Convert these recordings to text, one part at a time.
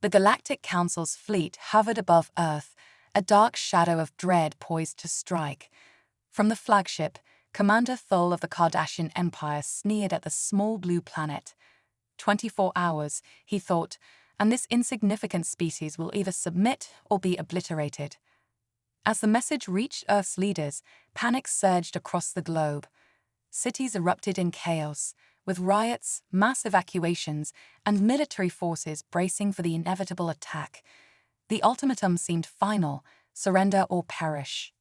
The Galactic Council's fleet hovered above Earth, a dark shadow of dread poised to strike. From the flagship, Commander Thol of the Kardashian Empire sneered at the small blue planet. 24 hours, he thought, and this insignificant species will either submit or be obliterated. As the message reached Earth's leaders, panic surged across the globe. Cities erupted in chaos, with riots, mass evacuations, and military forces bracing for the inevitable attack. The ultimatum seemed final: surrender or perish.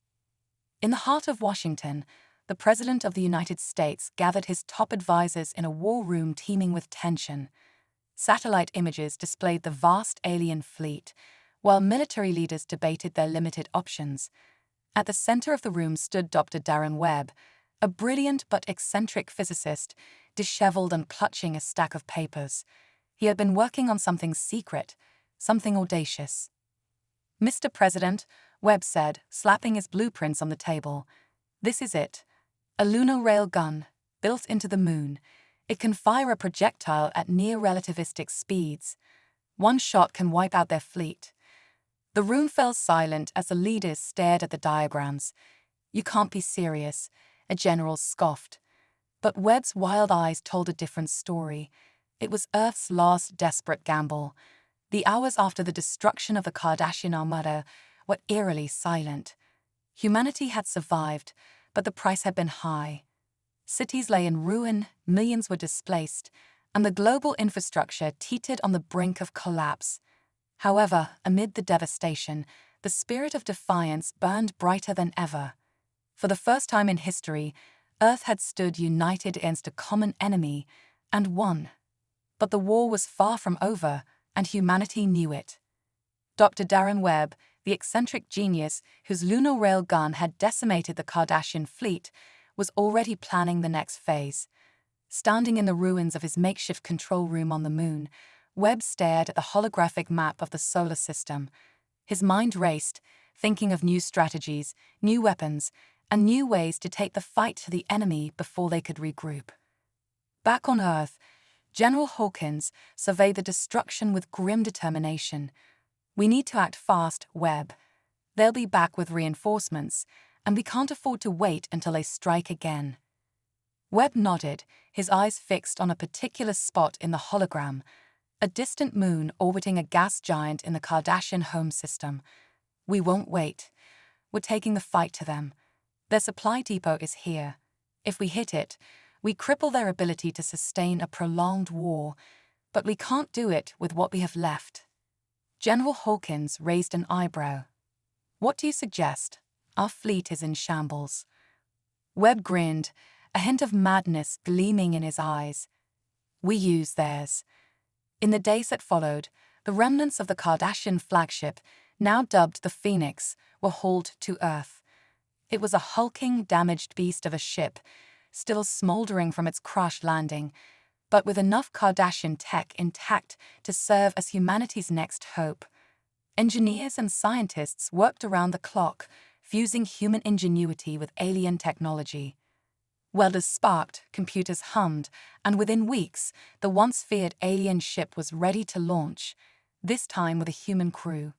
In the heart of Washington, the President of the United States gathered his top advisors in a war room teeming with tension. Satellite images displayed the vast alien fleet, while military leaders debated their limited options. At the center of the room stood Dr. Darren Webb, a brilliant but eccentric physicist, disheveled and clutching a stack of papers. He had been working on something secret, something audacious. "Mr. President," Webb said, slapping his blueprints on the table, "this is it. A lunar rail gun, built into the moon. It can fire a projectile at near-relativistic speeds. One shot can wipe out their fleet." The room fell silent as the leaders stared at the diagrams. "You can't be serious," a general scoffed. But Webb's wild eyes told a different story. It was Earth's last desperate gamble. The hours after the destruction of the Kardashian Armada were eerily silent. Humanity had survived, but the price had been high. Cities lay in ruin, millions were displaced, and the global infrastructure teetered on the brink of collapse. However, amid the devastation, the spirit of defiance burned brighter than ever. For the first time in history, Earth had stood united against a common enemy and won. But the war was far from over, and humanity knew it. Dr. Darren Webb, the eccentric genius whose lunar rail gun had decimated the Kardashian fleet, was already planning the next phase. Standing in the ruins of his makeshift control room on the moon, Webb stared at the holographic map of the solar system. His mind raced, thinking of new strategies, new weapons, and new ways to take the fight to the enemy before they could regroup. Back on Earth, General Hawkins surveyed the destruction with grim determination. "We need to act fast, Webb. They'll be back with reinforcements, and we can't afford to wait until they strike again." Webb nodded, his eyes fixed on a particular spot in the hologram, a distant moon orbiting a gas giant in the Kardashian home system. "We won't wait. We're taking the fight to them. Their supply depot is here. If we hit it, we cripple their ability to sustain a prolonged war, but we can't do it with what we have left." General Hawkins raised an eyebrow. "What do you suggest? Our fleet is in shambles." Webb grinned, a hint of madness gleaming in his eyes. "We use theirs." In the days that followed, the remnants of the Kardashian flagship, now dubbed the Phoenix, were hauled to Earth. It was a hulking, damaged beast of a ship, still smoldering from its crash landing, but with enough Kardashian tech intact to serve as humanity's next hope. Engineers and scientists worked around the clock, fusing human ingenuity with alien technology. Welders sparked, computers hummed, and within weeks, the once feared alien ship was ready to launch, this time with a human crew.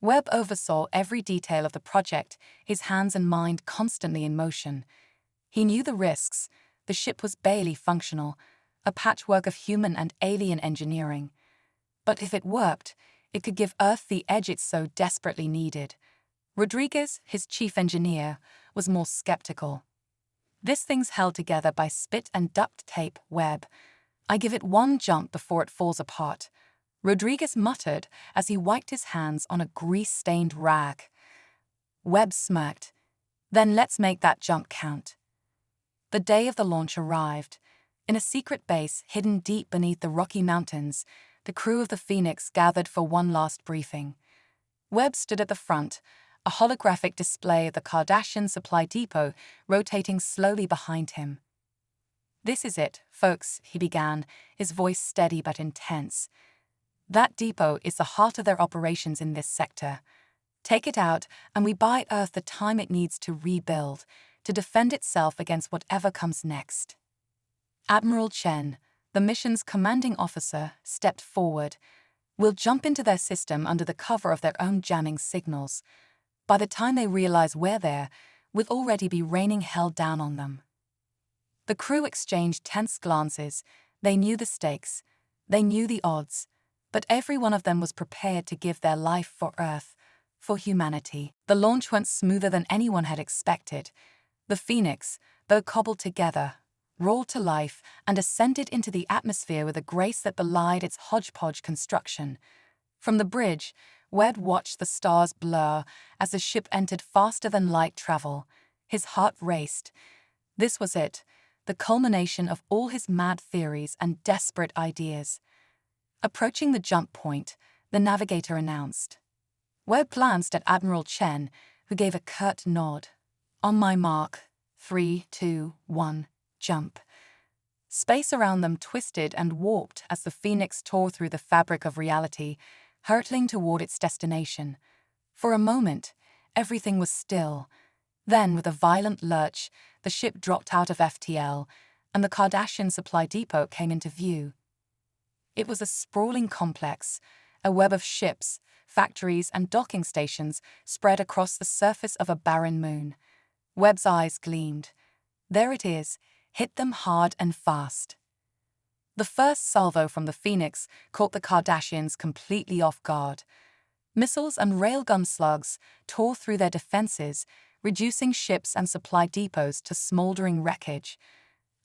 Webb oversaw every detail of the project, his hands and mind constantly in motion. He knew the risks. The ship was barely functional, a patchwork of human and alien engineering. But if it worked, it could give Earth the edge it so desperately needed. Rodriguez, his chief engineer, was more skeptical. "This thing's held together by spit and duct tape, Webb. I give it one jump before it falls apart," Rodriguez muttered as he wiped his hands on a grease-stained rag. Webb smirked. "Then let's make that jump count." The day of the launch arrived. In a secret base hidden deep beneath the Rocky Mountains, the crew of the Phoenix gathered for one last briefing. Webb stood at the front, a holographic display of the Kardashian supply depot rotating slowly behind him. "This is it, folks," he began, his voice steady but intense. "That depot is the heart of their operations in this sector. Take it out, and we buy Earth the time it needs to rebuild, to defend itself against whatever comes next." Admiral Chen, the mission's commanding officer, stepped forward. We'll jump into their system under the cover of their own jamming signals. By the time they realize we're there, we'll already be raining hell down on them." The crew exchanged tense glances. They knew the stakes. They knew the odds. But every one of them was prepared to give their life for Earth, for humanity. The launch went smoother than anyone had expected. The Phoenix, though cobbled together, rolled to life and ascended into the atmosphere with a grace that belied its hodgepodge construction. From the bridge, Webb watched the stars blur as the ship entered faster than light travel. His heart raced. This was it, the culmination of all his mad theories and desperate ideas. Approaching the jump point, the navigator announced. Webb glanced at Admiral Chen, who gave a curt nod. "On my mark, 3, 2, 1, jump." Space around them twisted and warped as the Phoenix tore through the fabric of reality, hurtling toward its destination. For a moment, everything was still. Then, with a violent lurch, the ship dropped out of FTL, and the Kardashian supply depot came into view. It was a sprawling complex, a web of ships, factories, and docking stations spread across the surface of a barren moon. Webb's eyes gleamed. There it is, hit them hard and fast. The first salvo from the Phoenix caught the Kardashians completely off guard. Missiles and railgun slugs tore through their defenses, reducing ships and supply depots to smoldering wreckage.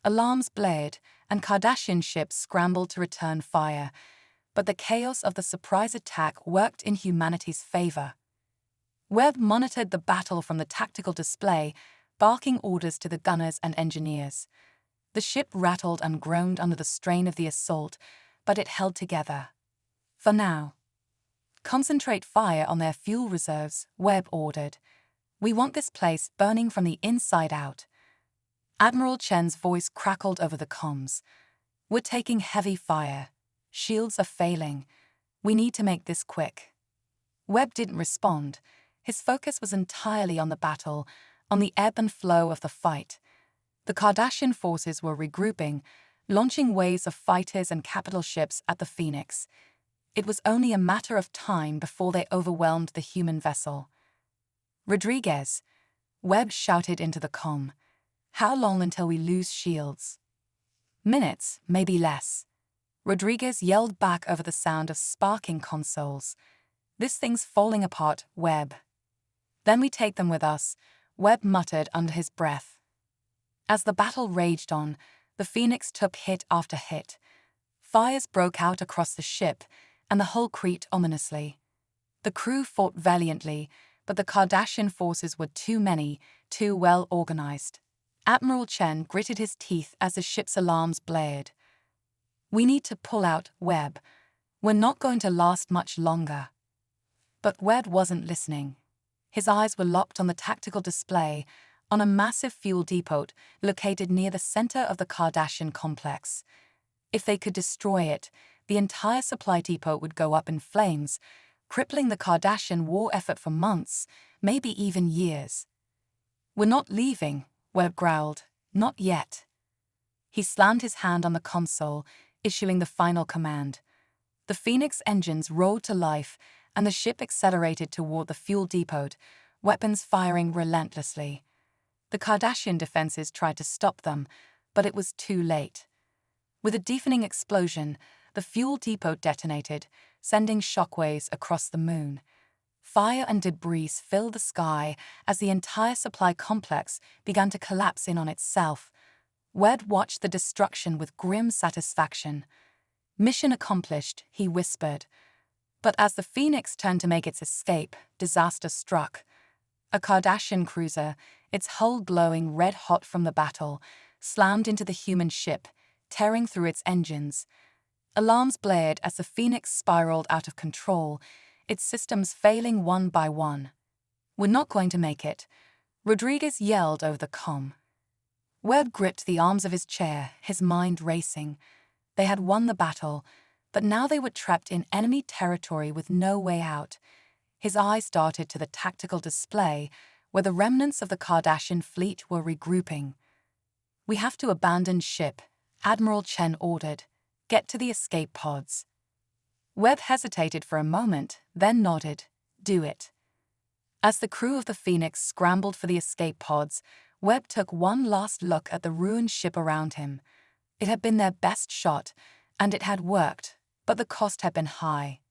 Alarms blared, and Kardashian ships scrambled to return fire. But the chaos of the surprise attack worked in humanity's favor. Webb monitored the battle from the tactical display, barking orders to the gunners and engineers. The ship rattled and groaned under the strain of the assault, but it held together. "For now, concentrate fire on their fuel reserves," Webb ordered. "We want this place burning from the inside out." Admiral Chen's voice crackled over the comms. "We're taking heavy fire. Shields are failing. We need to make this quick." Webb didn't respond. His focus was entirely on the battle, on the ebb and flow of the fight. The Kardashian forces were regrouping, launching waves of fighters and capital ships at the Phoenix. It was only a matter of time before they overwhelmed the human vessel. "Rodriguez," Webb shouted into the comm. "How long until we lose shields?" "Minutes, maybe less." Rodriguez yelled back over the sound of sparking consoles. "This thing's falling apart, Webb." "Then we take them with us," Webb muttered under his breath. As the battle raged on, the Phoenix took hit after hit. Fires broke out across the ship, and the hull creaked ominously. The crew fought valiantly, but the Kardashian forces were too many, too well organized. Admiral Chen gritted his teeth as the ship's alarms blared. "We need to pull out, Webb. We're not going to last much longer." But Webb wasn't listening. His eyes were locked on the tactical display, on a massive fuel depot located near the center of the Kardashian complex. If they could destroy it, the entire supply depot would go up in flames, crippling the Kardashian war effort for months, maybe even years. "We're not leaving," Webb growled. "Not yet." He slammed his hand on the console, issuing the final command. The Phoenix engines roared to life, and the ship accelerated toward the fuel depot, weapons firing relentlessly. The Kardashian defenses tried to stop them, but it was too late. With a deafening explosion, the fuel depot detonated, sending shockwaves across the moon. Fire and debris filled the sky as the entire supply complex began to collapse in on itself. Webb watched the destruction with grim satisfaction. "Mission accomplished," he whispered. But as the Phoenix turned to make its escape, disaster struck. A Kardashian cruiser, its hull glowing red-hot from the battle, slammed into the human ship, tearing through its engines. Alarms blared as the Phoenix spiraled out of control, its systems failing one by one. "We're not going to make it," Rodriguez yelled over the comm. Webb gripped the arms of his chair, his mind racing. They had won the battle, but now they were trapped in enemy territory with no way out. His eyes darted to the tactical display, where the remnants of the Kardashian fleet were regrouping. "We have to abandon ship," Admiral Chen ordered. "Get to the escape pods." Webb hesitated for a moment, then nodded. Do it. As the crew of the Phoenix scrambled for the escape pods, Webb took one last look at the ruined ship around him. It had been their best shot, and it had worked, but the cost had been high.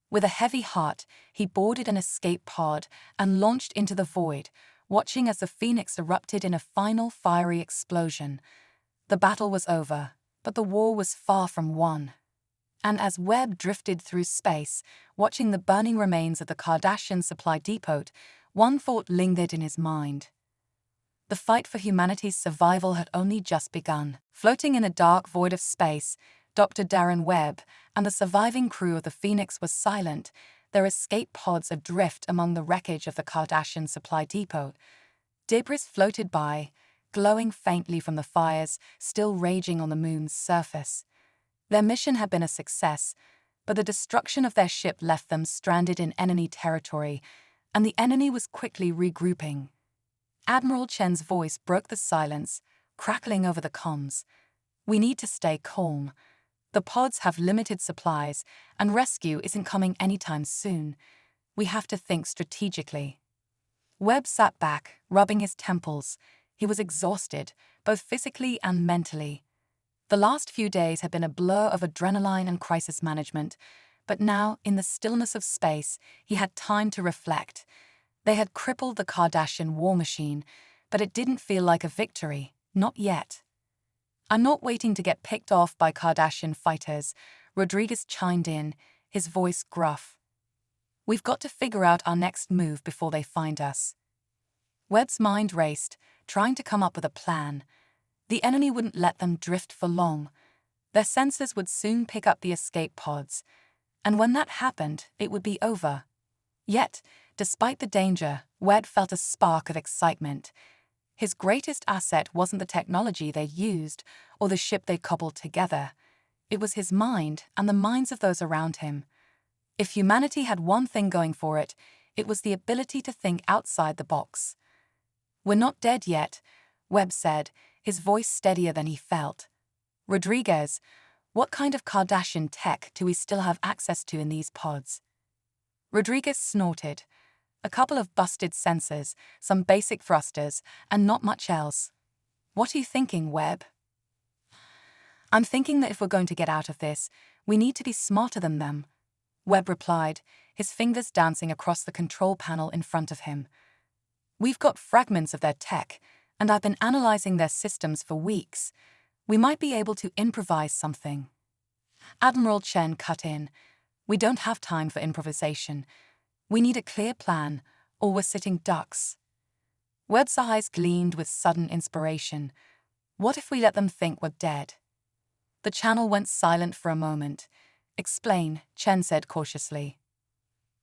With a heavy heart, he boarded an escape pod and launched into the void, watching as the Phoenix erupted in a final fiery explosion. The battle was over, but the war was far from won. And as Webb drifted through space, watching the burning remains of the Kardashian supply depot, one thought lingered in his mind. The fight for humanity's survival had only just begun. Floating in a dark void of space, Dr. Darren Webb and the surviving crew of the Phoenix was silent, their escape pods adrift among the wreckage of the Kardashian supply depot. Debris floated by, glowing faintly from the fires still raging on the moon's surface. Their mission had been a success, but the destruction of their ship left them stranded in enemy territory, and the enemy was quickly regrouping. Admiral Chen's voice broke the silence, crackling over the comms. We need to stay calm. The pods have limited supplies, and rescue isn't coming anytime soon. We have to think strategically. Webb sat back, rubbing his temples. He was exhausted, both physically and mentally. The last few days had been a blur of adrenaline and crisis management, but now, in the stillness of space, he had time to reflect. They had crippled the Kardashian war machine, but it didn't feel like a victory, not yet. I'm not waiting to get picked off by Kardashian fighters, Rodriguez chimed in, his voice gruff. We've got to figure out our next move before they find us. Webb's mind raced, trying to come up with a plan. The enemy wouldn't let them drift for long. Their sensors would soon pick up the escape pods, and when that happened, it would be over. Yet, despite the danger, Webb felt a spark of excitement. His greatest asset wasn't the technology they used or the ship they cobbled together. It was his mind and the minds of those around him. If humanity had one thing going for it, it was the ability to think outside the box. We're not dead yet, Webb said, his voice steadier than he felt. Rodriguez, what kind of Kardashian tech do we still have access to in these pods? Rodriguez snorted. A couple of busted sensors, some basic thrusters, and not much else. What are you thinking, Webb? I'm thinking that if we're going to get out of this, we need to be smarter than them, Webb replied, his fingers dancing across the control panel in front of him. We've got fragments of their tech, and I've been analyzing their systems for weeks. We might be able to improvise something. Admiral Chen cut in. We don't have time for improvisation. We need a clear plan, or we're sitting ducks. Webb's eyes gleamed with sudden inspiration. What if we let them think we're dead? The channel went silent for a moment. Explain, Chen said cautiously.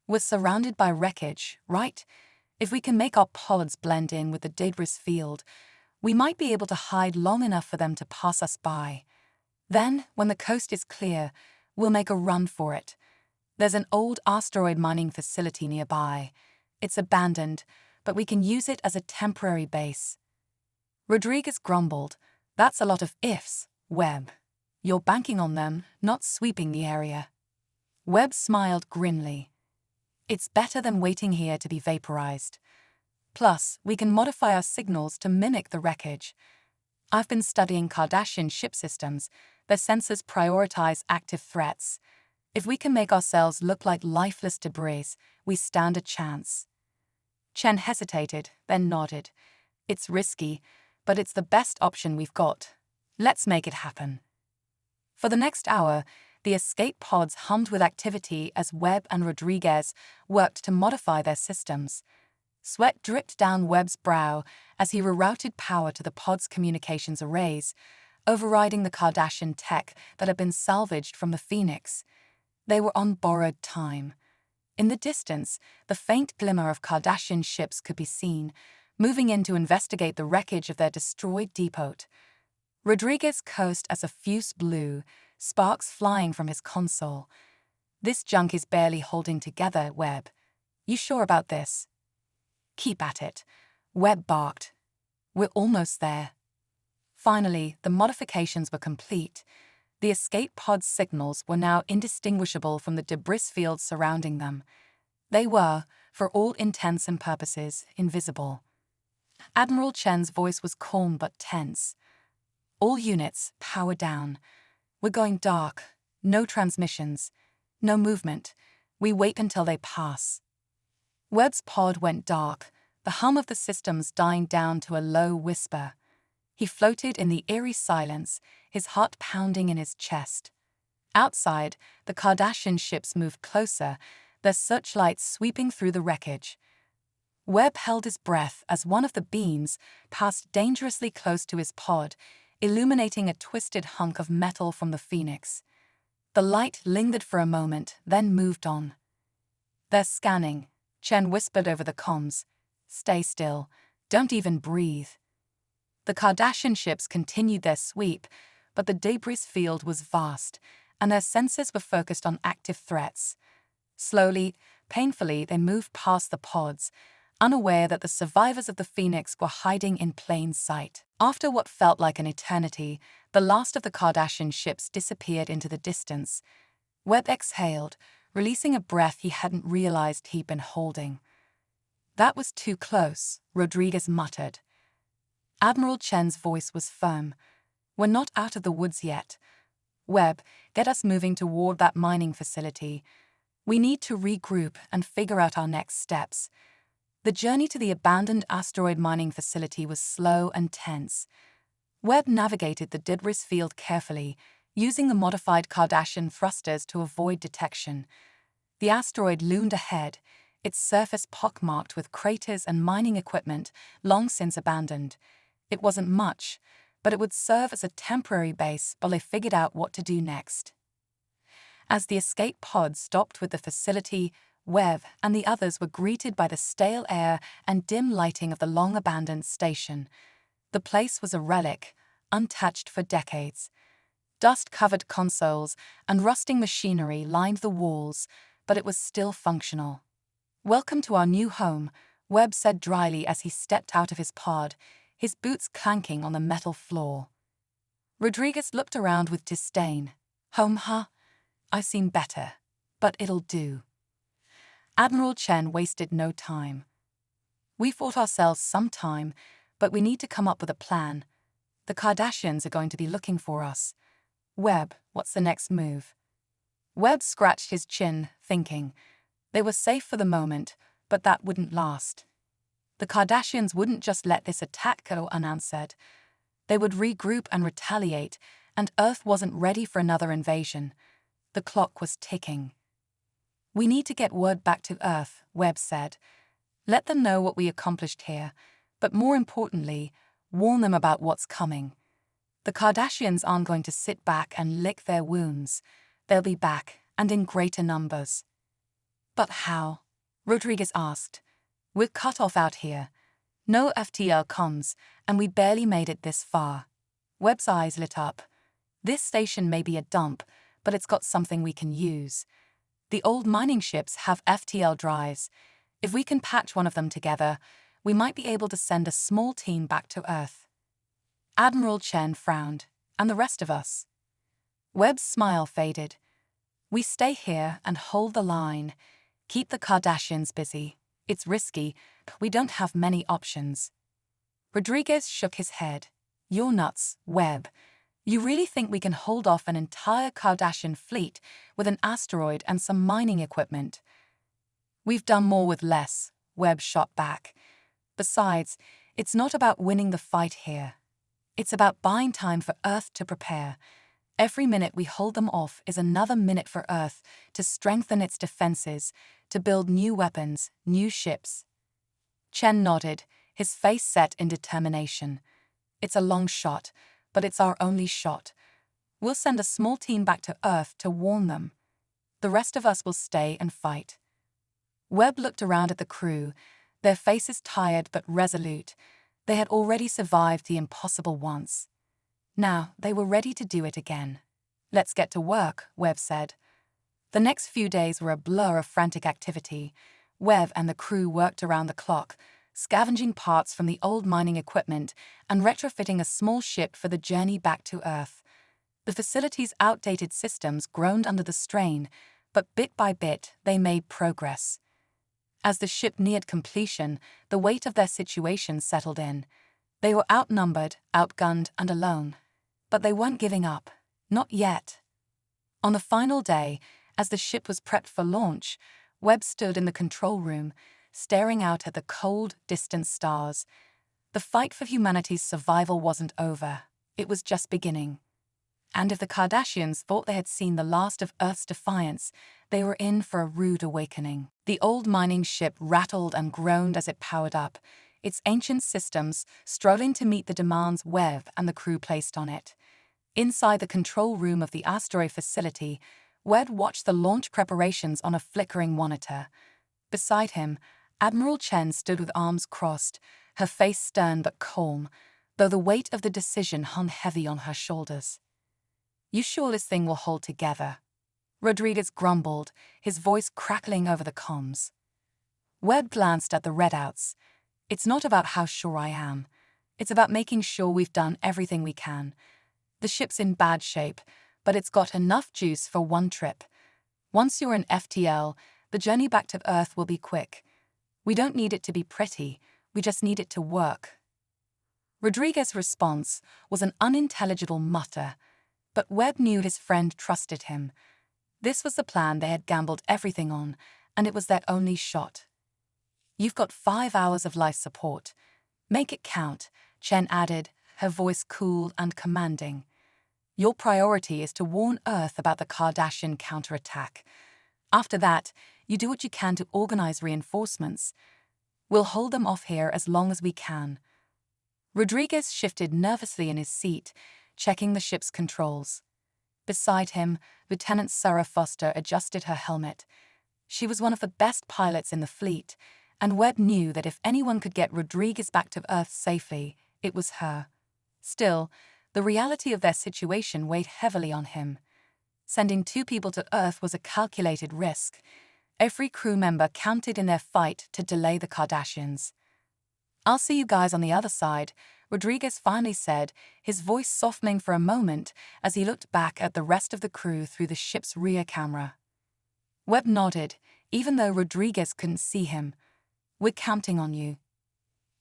We're surrounded by wreckage, right? If we can make our pods blend in with the debris field, we might be able to hide long enough for them to pass us by. Then, when the coast is clear, we'll make a run for it. There's an old asteroid mining facility nearby. It's abandoned, but we can use it as a temporary base. Rodriguez grumbled. That's a lot of ifs, Webb. You're banking on them, not sweeping the area. Webb smiled grimly. It's better than waiting here to be vaporized. Plus, we can modify our signals to mimic the wreckage. I've been studying Kardashian ship systems. Their sensors prioritize active threats. If we can make ourselves look like lifeless debris, we stand a chance. Chen hesitated, then nodded. It's risky, but it's the best option we've got. Let's make it happen. For the next hour, the escape pods hummed with activity as Webb and Rodriguez worked to modify their systems. Sweat dripped down Webb's brow as he rerouted power to the pod's communications arrays, overriding the Kardashian tech that had been salvaged from the Phoenix. They were on borrowed time. In the distance, the faint glimmer of Kardashian ships could be seen, moving in to investigate the wreckage of their destroyed depot. Rodriguez cursed as a fuse blew, sparks flying from his console. This junk is barely holding together, Webb. You sure about this? Keep at it, Webb barked. We're almost there. Finally, the modifications were complete. The escape pod's signals were now indistinguishable from the debris field surrounding them. They were, for all intents and purposes, invisible. Admiral Chen's voice was calm but tense. "All units, power down. We're going dark. No transmissions. No movement. We wait until they pass." Webb's pod went dark, the hum of the systems dying down to a low whisper. He floated in the eerie silence, his heart pounding in his chest. Outside, the Kardashian ships moved closer, their searchlights sweeping through the wreckage. Webb held his breath as one of the beams passed dangerously close to his pod, illuminating a twisted hunk of metal from the Phoenix. The light lingered for a moment, then moved on. "They're scanning," Chen whispered over the comms. "Stay still. Don't even breathe." The Kardashian ships continued their sweep, but the debris field was vast, and their senses were focused on active threats. Slowly, painfully, they moved past the pods, unaware that the survivors of the Phoenix were hiding in plain sight. After what felt like an eternity, the last of the Kardashian ships disappeared into the distance. Webb exhaled, releasing a breath he hadn't realized he'd been holding. "That was too close," Rodriguez muttered. Admiral Chen's voice was firm. "We're not out of the woods yet. Webb, get us moving toward that mining facility. We need to regroup and figure out our next steps." The journey to the abandoned asteroid mining facility was slow and tense. Webb navigated the debris field carefully, using the modified Kardashian thrusters to avoid detection. The asteroid loomed ahead, its surface pockmarked with craters and mining equipment long since abandoned. It wasn't much, but it would serve as a temporary base while they figured out what to do next. As the escape pod stopped with the facility, Webb and the others were greeted by the stale air and dim lighting of the long-abandoned station. The place was a relic, untouched for decades. Dust-covered consoles and rusting machinery lined the walls, but it was still functional. "Welcome to our new home," Webb said dryly as he stepped out of his pod, his boots clanking on the metal floor. Rodriguez looked around with disdain. "Home, huh? I've seen better, but it'll do." Admiral Chen wasted no time. "We fought ourselves some time, but we need to come up with a plan. The Kardashians are going to be looking for us. Webb, what's the next move?" Webb scratched his chin, thinking. They were safe for the moment, but that wouldn't last. The Kardashians wouldn't just let this attack go unanswered. They would regroup and retaliate, and Earth wasn't ready for another invasion. The clock was ticking. "We need to get word back to Earth," Webb said. "Let them know what we accomplished here, but more importantly, warn them about what's coming. The Kardashians aren't going to sit back and lick their wounds. They'll be back, and in greater numbers." "But how?" Rodriguez asked. "We're cut off out here. No FTL comms, and we barely made it this far." Webb's eyes lit up. "This station may be a dump, but it's got something we can use. The old mining ships have FTL drives. If we can patch one of them together, we might be able to send a small team back to Earth." Admiral Chen frowned. "And the rest of us?" Webb's smile faded. "We stay here and hold the line. Keep the Kardashians busy. It's risky, but we don't have many options." Rodriguez shook his head. "You're nuts, Webb. You really think we can hold off an entire Kardashian fleet with an asteroid and some mining equipment?" "We've done more with less," Webb shot back. "Besides, it's not about winning the fight here. It's about buying time for Earth to prepare. Every minute we hold them off is another minute for Earth to strengthen its defenses, to build new weapons, new ships." Chen nodded, his face set in determination. "It's a long shot, but it's our only shot. We'll send a small team back to Earth to warn them. The rest of us will stay and fight." Webb looked around at the crew, their faces tired but resolute. They had already survived the impossible once. Now they were ready to do it again. "Let's get to work," Webb said. The next few days were a blur of frantic activity. Webb and the crew worked around the clock, scavenging parts from the old mining equipment and retrofitting a small ship for the journey back to Earth. The facility's outdated systems groaned under the strain, but bit by bit they made progress. As the ship neared completion, the weight of their situation settled in. They were outnumbered, outgunned, and alone. But they weren't giving up. Not yet. On the final day, as the ship was prepped for launch, Webb stood in the control room, staring out at the cold, distant stars. The fight for humanity's survival wasn't over. It was just beginning. And if the Kardashians thought they had seen the last of Earth's defiance, they were in for a rude awakening. The old mining ship rattled and groaned as it powered up, its ancient systems struggling to meet the demands Webb and the crew placed on it. Inside the control room of the asteroid facility, Webb watched the launch preparations on a flickering monitor. Beside him, Admiral Chen stood with arms crossed, her face stern but calm, though the weight of the decision hung heavy on her shoulders. "You sure this thing will hold together?" Rodriguez grumbled, his voice crackling over the comms. Webb glanced at the readouts. "It's not about how sure I am. It's about making sure we've done everything we can. The ship's in bad shape, but it's got enough juice for one trip. Once you're in FTL, the journey back to Earth will be quick. We don't need it to be pretty, we just need it to work." Rodriguez's response was an unintelligible mutter, but Webb knew his friend trusted him. This was the plan they had gambled everything on, and it was their only shot. "You've got 5 hours of life support. Make it count," Chen added, her voice cool and commanding. "Your priority is to warn Earth about the Kardashian counterattack. After that, you do what you can to organize reinforcements. We'll hold them off here as long as we can." Rodriguez shifted nervously in his seat, checking the ship's controls. Beside him, Lieutenant Sarah Foster adjusted her helmet. She was one of the best pilots in the fleet, and Webb knew that if anyone could get Rodriguez back to Earth safely, it was her. Still, the reality of their situation weighed heavily on him. Sending 2 people to Earth was a calculated risk. Every crew member counted in their fight to delay the Kardashians. "I'll see you guys on the other side," Rodriguez finally said, his voice softening for a moment as he looked back at the rest of the crew through the ship's rear camera. Webb nodded, even though Rodriguez couldn't see him. "We're counting on you."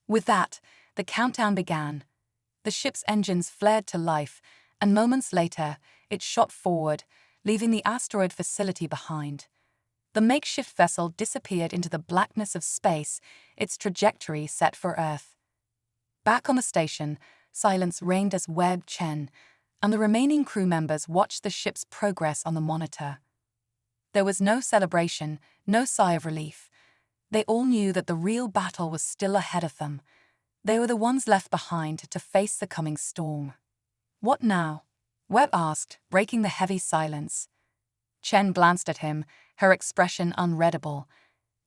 With that, the countdown began. The ship's engines flared to life, and moments later, it shot forward, leaving the asteroid facility behind. The makeshift vessel disappeared into the blackness of space, its trajectory set for Earth. Back on the station, silence reigned as Webb, Chen, and the remaining crew members watched the ship's progress on the monitor. There was no celebration, no sigh of relief. They all knew that the real battle was still ahead of them. They were the ones left behind to face the coming storm. "What now?" Webb asked, breaking the heavy silence. Chen glanced at him, her expression unreadable.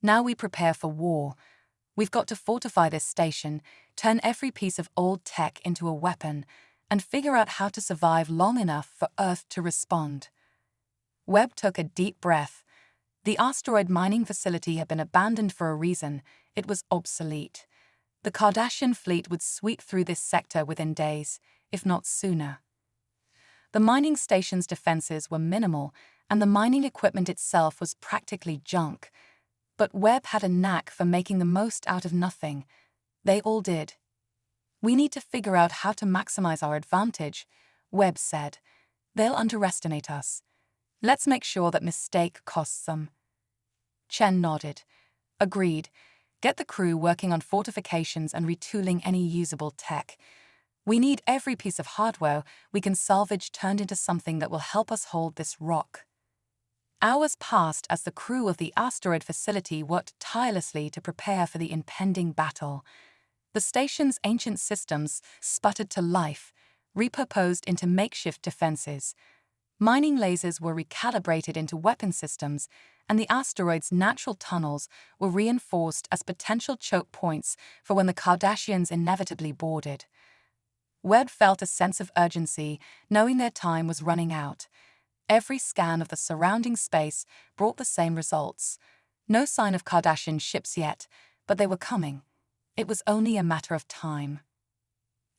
"Now we prepare for war. We've got to fortify this station, turn every piece of old tech into a weapon, and figure out how to survive long enough for Earth to respond." Webb took a deep breath. The asteroid mining facility had been abandoned for a reason. It was obsolete. The Kardashian fleet would sweep through this sector within days, if not sooner. The mining station's defenses were minimal, and the mining equipment itself was practically junk. But Webb had a knack for making the most out of nothing. They all did. "We need to figure out how to maximize our advantage," Webb said. "They'll underestimate us. Let's make sure that mistake costs them." Chen nodded. "Agreed. Get the crew working on fortifications and retooling any usable tech. We need every piece of hardware we can salvage turned into something that will help us hold this rock." Hours passed as the crew of the asteroid facility worked tirelessly to prepare for the impending battle. The station's ancient systems sputtered to life, repurposed into makeshift defenses. Mining lasers were recalibrated into weapon systems, and the asteroid's natural tunnels were reinforced as potential choke points for when the Kardashians inevitably boarded. Webb felt a sense of urgency, knowing their time was running out. Every scan of the surrounding space brought the same results. No sign of Kardashian ships yet, but they were coming. It was only a matter of time.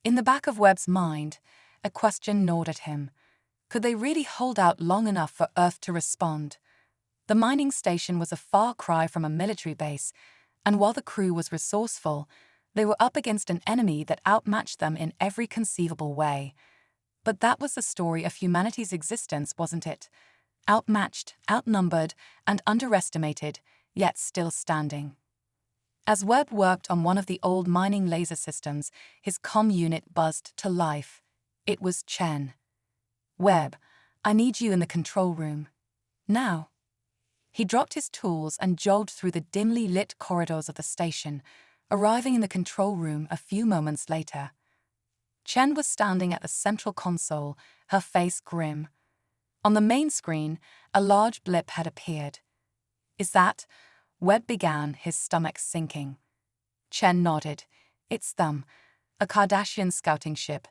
In the back of Webb's mind, a question gnawed at him. Could they really hold out long enough for Earth to respond? The mining station was a far cry from a military base, and while the crew was resourceful, they were up against an enemy that outmatched them in every conceivable way. But that was the story of humanity's existence, wasn't it? Outmatched, outnumbered, and underestimated, yet still standing. As Webb worked on one of the old mining laser systems, his comm unit buzzed to life. It was Chen. "Webb, I need you in the control room. Now." He dropped his tools and jogged through the dimly lit corridors of the station, arriving in the control room a few moments later. Chen was standing at the central console, her face grim. On the main screen, a large blip had appeared. "Is that?" Webb began, his stomach sinking. Chen nodded. "It's them. A Kardashian scouting ship.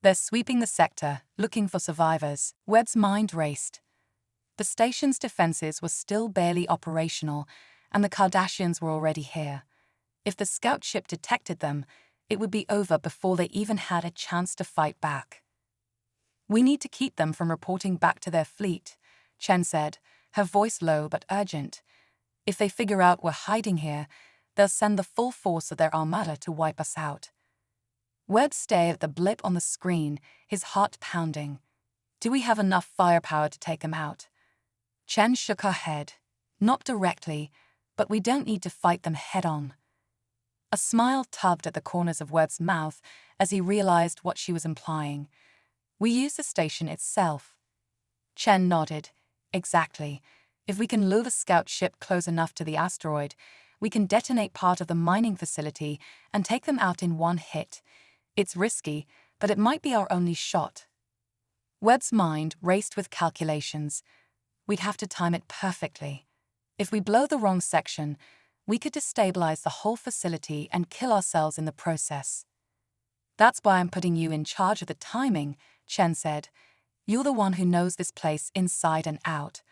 They're sweeping the sector, looking for survivors." Webb's mind raced. The station's defenses were still barely operational, and the Kardashians were already here. If the scout ship detected them, it would be over before they even had a chance to fight back. "We need to keep them from reporting back to their fleet," Chen said, her voice low but urgent. "If they figure out we're hiding here, they'll send the full force of their armada to wipe us out." Webb stared at the blip on the screen, his heart pounding. "Do we have enough firepower to take them out?" Chen shook her head. "Not directly, but we don't need to fight them head-on." A smile tugged at the corners of Webb's mouth as he realized what she was implying. "We use the station itself." Chen nodded. "Exactly. If we can lure the scout ship close enough to the asteroid, we can detonate part of the mining facility and take them out in one hit. It's risky, but it might be our only shot." Webb's mind raced with calculations. We'd have to time it perfectly. If we blow the wrong section, we could destabilize the whole facility and kill ourselves in the process. "That's why I'm putting you in charge of the timing," Chen said. "You're the one who knows this place inside and out."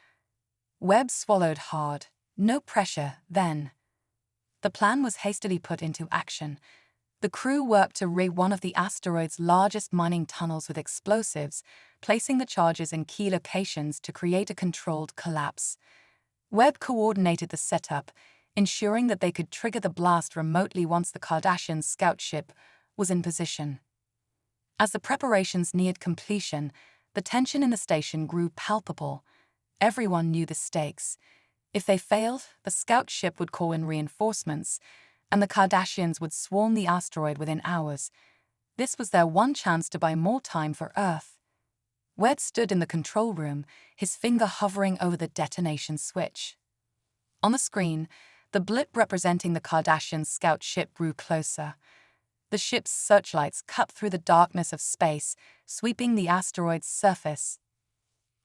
Webb swallowed hard. No pressure, then. The plan was hastily put into action. The crew worked to rig one of the asteroid's largest mining tunnels with explosives, placing the charges in key locations to create a controlled collapse. Webb coordinated the setup, ensuring that they could trigger the blast remotely once the Kardashian scout ship was in position. As the preparations neared completion, the tension in the station grew palpable. Everyone knew the stakes. If they failed, the scout ship would call in reinforcements, and the Kardashians would swarm the asteroid within hours. This was their one chance to buy more time for Earth. Webb stood in the control room, his finger hovering over the detonation switch. On the screen, the blip representing the Kardashian scout ship grew closer. The ship's searchlights cut through the darkness of space, sweeping the asteroid's surface.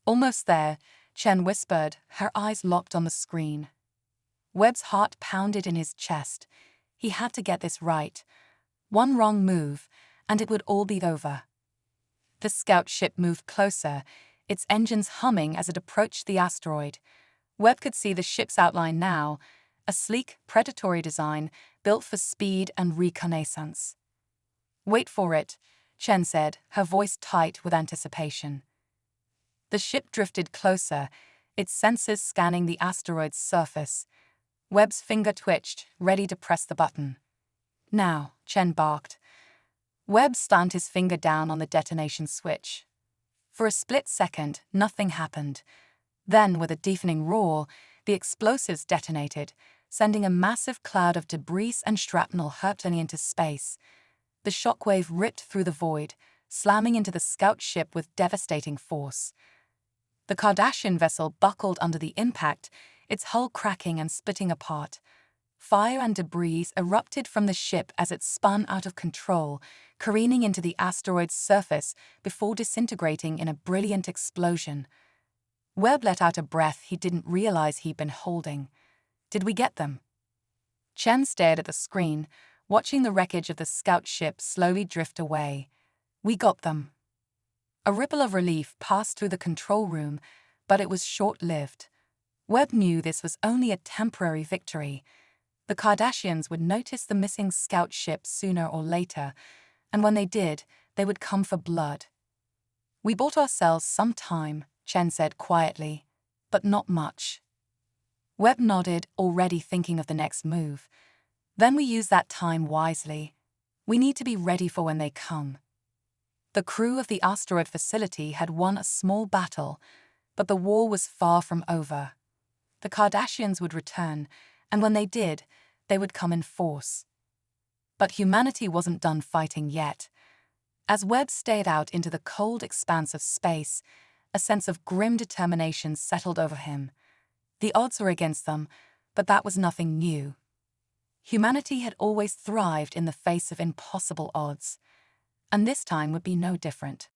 "Almost there," Chen whispered, her eyes locked on the screen. Webb's heart pounded in his chest. He had to get this right. One wrong move, and it would all be over. The scout ship moved closer, its engines humming as it approached the asteroid. Webb could see the ship's outline now, a sleek, predatory design built for speed and reconnaissance. "Wait for it," Chen said, her voice tight with anticipation. The ship drifted closer, its sensors scanning the asteroid's surface. Webb's finger twitched, ready to press the button. "Now," Chen barked. Webb slammed his finger down on the detonation switch. For a split second, nothing happened. Then, with a deafening roar, the explosives detonated, sending a massive cloud of debris and shrapnel hurtling into space. The shockwave ripped through the void, slamming into the scout ship with devastating force. The Kardashian vessel buckled under the impact, its hull cracking and splitting apart. Fire and debris erupted from the ship as it spun out of control, careening into the asteroid's surface before disintegrating in a brilliant explosion. Webb let out a breath he didn't realize he'd been holding. "Did we get them?" Chen stared at the screen, watching the wreckage of the scout ship slowly drift away. "We got them." A ripple of relief passed through the control room, but it was short-lived. Webb knew this was only a temporary victory. The Kardashians would notice the missing scout ship sooner or later, and when they did, they would come for blood. We bought ourselves some time, Chen said quietly, but not much. Webb nodded, already thinking of the next move. Then we use that time wisely. We need to be ready for when they come. The crew of the asteroid facility had won a small battle, but the war was far from over. The Kardashians would return, and when they did, they would come in force. But humanity wasn't done fighting yet. As Webb stared out into the cold expanse of space, a sense of grim determination settled over him. The odds were against them, but that was nothing new. Humanity had always thrived in the face of impossible odds, and this time would be no different.